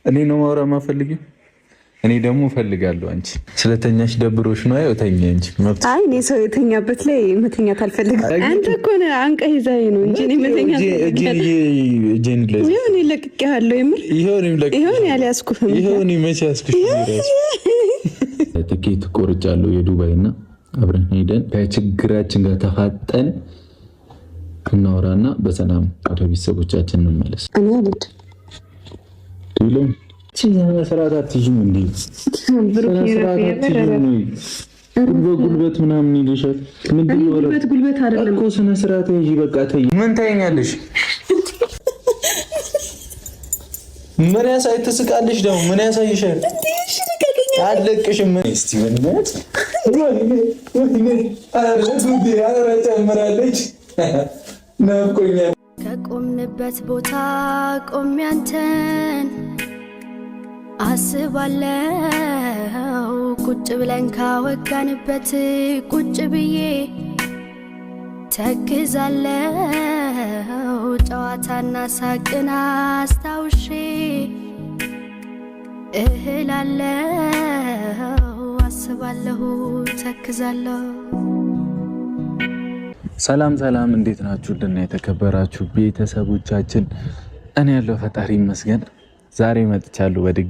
እኔ ነው ማውራት ማፈልጊው። እኔ ደግሞ እፈልጋለሁ። አንቺ ስለተኛሽ ደብሮሽ ነው አይተኛ እንጂ መብት። አይ እኔ ሰው የተኛበት ላይ መተኛት አልፈልግም። አንተ እኮ ነህ አንቀህ ይዘኸኝ ነው እንጂ እኔ መተኛት እጄን ይሁን ይለቅቄሃለሁ። የምር ይሁን ያልያዝኩህም ይሁን መቼ ያዝኩሽ? ትኬት ቆርጫለሁ የዱባይ እና አብረን ሄደን ከችግራችን ጋር ተፋጠን እናወራና በሰላም ወደ ቤተሰቦቻችን እንመለስ። እኔ አልሄድም ዲሎም ስርዓት አትይዥም እንዴ? ጉልበት ምናምን ይልሻል። ጉልበት አይደለም እኮ ስነ ስርዓት ይዤ በቃ ተይ። ምን ታየኛለሽ? ምን ያሳይ ትስቃለሽ? ደግሞ ምን ያሳይሻል? አለቅሽም። እስቲ ወንነት ጨምራለች ናፍቆኛ ከቆምንበት ቦታ ቆሜ አንተን አስባለው ቁጭ ብለን ካወጋንበት ቁጭ ብዬ ተክዛለው ጨዋታና ሳቅን አስታውሼ እህላለው አስባለሁ ተክዛለሁ። ሰላም ሰላም፣ እንዴት ናችሁ? ድና የተከበራችሁ ቤተሰቦቻችን፣ እኔ ያለው ፈጣሪ ይመስገን ዛሬ መጥቻለሁ በድጋሚ